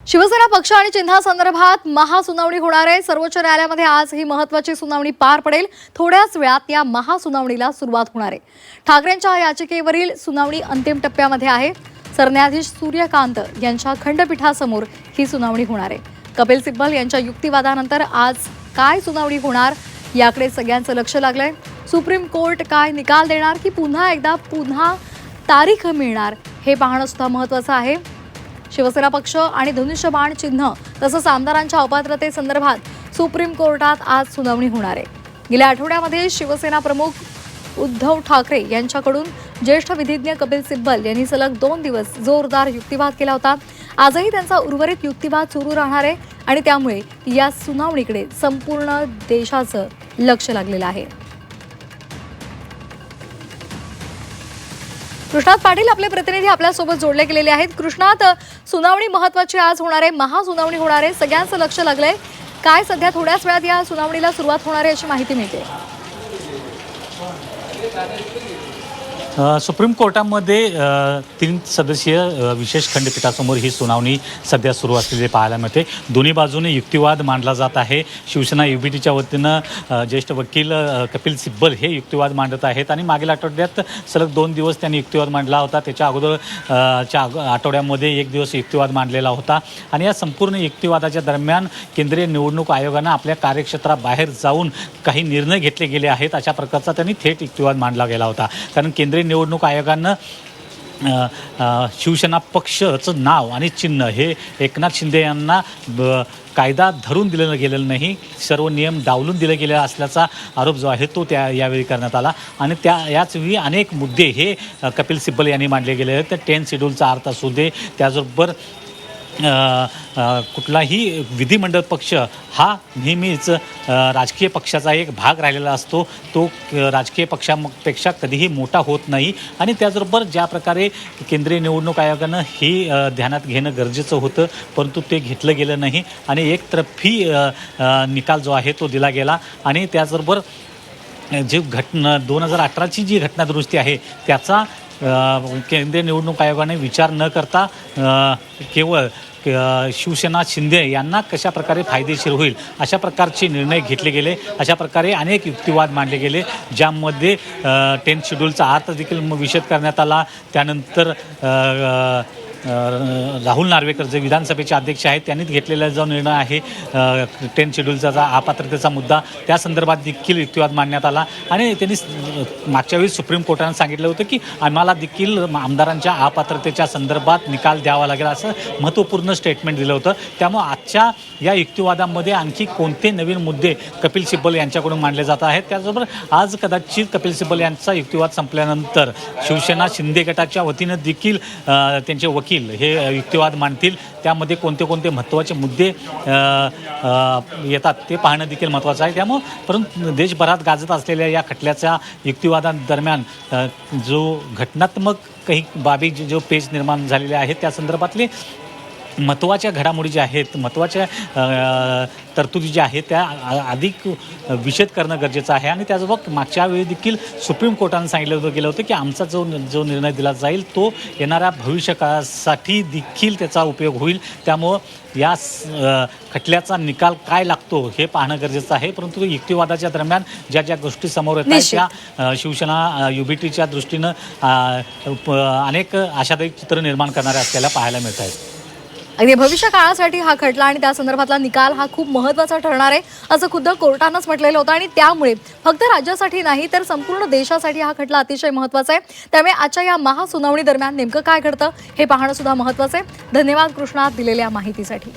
शिवसेना पक्ष आणि चिन्हासंदर्भात महासुनावणी होणार आहे। सर्वोच्च न्यायालयामध्ये आज ही महत्त्वाची सुनावणी पार पडेल। थोड्याच वेळात या महासुनावणीला सुरुवात होणार आहे। ठाकरेंच्या याचिकेवरील सुनावणी अंतिम टप्प्यामध्ये आहे। सरन्यायाधीश सूर्यकांत यांच्या खंडपीठासमोर ही सुनावणी होणार आहे। कपिल सिब्बल यांच्या युक्तिवादानंतर आज काय सुनावणी होणार याकडे सगळ्यांचं लक्ष लागलंय। सुप्रीम कोर्ट काय निकाल देणार की पुन्हा तारीख मिळणार हे पाहणं सुद्धा महत्त्वाचं आहे। शिवसेना पक्ष आणि धनुष्यबाण चिन्ह तसंच आमदारांच्या अपात्रतेसंदर्भात सुप्रीम कोर्टात आज सुनावणी होणार आहे। गेल्या आठवड्यामध्ये शिवसेना प्रमुख उद्धव ठाकरे यांच्याकडून ज्येष्ठ विधिज्ञ कपिल सिब्बल यांनी सलग 2 दिवस जोरदार युक्तिवाद केला होता। आजही त्यांचा उर्वरित युक्तिवाद सुरू राहणार आहे आणि त्यामुळे या सुनावणीकडे संपूर्ण देशाचं लक्ष लागलेलं आहे। कृष्णात पाटील आपले प्रतिनिधी आपल्यासोबत जोडले गेलेले आहेत। कृष्णात, सुनावणी महत्त्वाची आज होणार आहे, महासुनावणी होणार आहे, सगळ्यांचं लक्ष लागलंय। काय सध्या थोड्याच वेळात या सुनावणीला सुरुवात होणार आहे अशी माहिती मिळते? सुप्रीम कोर्टामध्ये 3 सदस्यीय विशेष खंडपीठासमोर ही सुनावणी सध्या सुरू असलेली पाहायला मिळते। दोन्ही बाजूने युक्तिवाद मांडला जात आहे। शिवसेना युबीटीच्या वतीनं ज्येष्ठ वकील कपिल सिब्बल हे युक्तिवाद मांडत आहेत आणि मागील आठवड्यात सलग 2 दिवस त्यांनी युक्तिवाद मांडला होता। त्याच्या अगोदरच्या आठवड्यामध्ये 1 दिवस युक्तिवाद मांडलेला होता आणि या संपूर्ण युक्तिवादाच्या दरम्यान केंद्रीय निवडणूक आयोगानं आपल्या कार्यक्षेत्राबाहेर जाऊन काही निर्णय घेतले गेले आहेत अशा प्रकारचा त्यांनी थेट युक्तिवाद मांडला गेला होता। कारण केंद्रीय निवडणूक आयोगानं शिवसेना पक्षाचं नाव आणि चिन्ह हे एकनाथ शिंदे यांना कायदा धरून दिलं गेलेलं नाही, सर्व नियम डावलून दिले गेले असल्याचा आरोप जो आहे तो यावेळी करण्यात आला आणि याचवेळी अनेक मुद्दे हे कपिल सिब्बल यांनी मांडले गेले आहेत। तर 10 शेड्यूलचा अर्थ असू दे, त्याचबरोबर कुठलाही विधिमंडळ पक्ष हा नेहमीच राजकीय पक्षाचा एक भाग राहिलेला असतो, तो राजकीय पक्षापेक्षा कधीही मोठा होत नाही आणि त्याचबरोबर ज्या प्रकारे केंद्रीय निवडणूक आयोगानं ही ध्यानात घेणं गरजेचं होतं परंतु ते घेतलं गेलं नाही आणि एकतर्फी निकाल जो आहे तो दिला गेला आणि त्याचबरोबर जी घटना 2018ची जी घटनादुरुस्ती आहे त्याचा केंद्रीय निवडणूक आयोगाने विचार न करता केवळ शिवसेना शिंदे यांना कशा प्रकारे फायदेशीर होईल अशा प्रकारचे निर्णय घेतले गेले। अशा प्रकारे अनेक युक्तिवाद मांडले गेले ज्यामध्ये 10 शेड्यूलचा अर्थ देखील विषद करण्यात आला। त्यानंतर राहुल नार्वेकर जे विधानसभेचे अध्यक्ष आहेत त्यांनी घेतलेला जो निर्णय आहे 10 शेड्यूलचा अपात्रतेचा मुद्दा त्या संदर्भात देखील युक्तिवाद मांडण्यात आला आणि त्यांनी मागच्या वेळी सुप्रीम कोर्टाने सांगितलं होतं की आम्हाला देखील आमदारांच्या अपात्रतेच्या संदर्भात निकाल द्यावा लागेल असं महत्त्वपूर्ण स्टेटमेंट दिलं होतं। त्यामुळे आजच्या या युक्तिवादामध्ये आणखी कोणते नवीन मुद्दे कपिल सिब्बल यांच्याकडून मांडले जात आहेत। त्याचबरोबर आज कदाचित कपिल सिब्बल यांचा युक्तिवाद संपल्यानंतर शिवसेना शिंदे गटाच्या वतीनं देखील त्यांचे वकील हे युक्तिवाद मांडतील। त्यामध्ये कोणते महत्त्वाचे मुद्दे येतात ते पाहणं देखील महत्त्वाचं आहे। त्यामुळे परंतु देशभरात गाजत असलेल्या या खटल्याच्या युक्तिवादादरम्यान जो घटनात्मक काही बाबी जो पेच निर्माण झालेले आहेत त्या संदर्भातले महत्त्वाच्या घडामोडी ज्या आहेत, महत्त्वाच्या तरतुदी ज्या आहेत त्या अधिक विशद करणं गरजेचं आहे आणि त्याचबरोबर मागच्या वेळी देखील सुप्रीम कोर्टाने सांगितलं गेलं होतं की आमचा जो निर्णय दिला जाईल तो येणाऱ्या भविष्यकाळासाठी देखील त्याचा उपयोग होईल। त्यामुळं या खटल्याचा निकाल काय लागतो हे पाहणं गरजेचं आहे। परंतु युक्तिवादाच्या दरम्यान ज्या गोष्टी समोर येतात त्या शिवसेना युबीटीच्या दृष्टीनं अनेक आशादायक चित्र निर्माण करणारे असलेल्या पाहायला मिळत आहेत। अगदी भविष्य काळासाठी हा खटला आणि त्या संदर्भातला निकाल हा खूप महत्त्वाचा ठरणार आहे असं खुद्द कोर्टानंच म्हटलेलं होतं आणि त्यामुळे फक्त राज्यासाठी नाही तर संपूर्ण देशासाठी हा खटला अतिशय महत्त्वाचा आहे। त्यामुळे आजच्या या महासुनावणी दरम्यान नेमकं काय घडतं हे पाहणं सुद्धा महत्त्वाचं आहे। धन्यवाद कृष्णा दिलेल्या माहितीसाठी।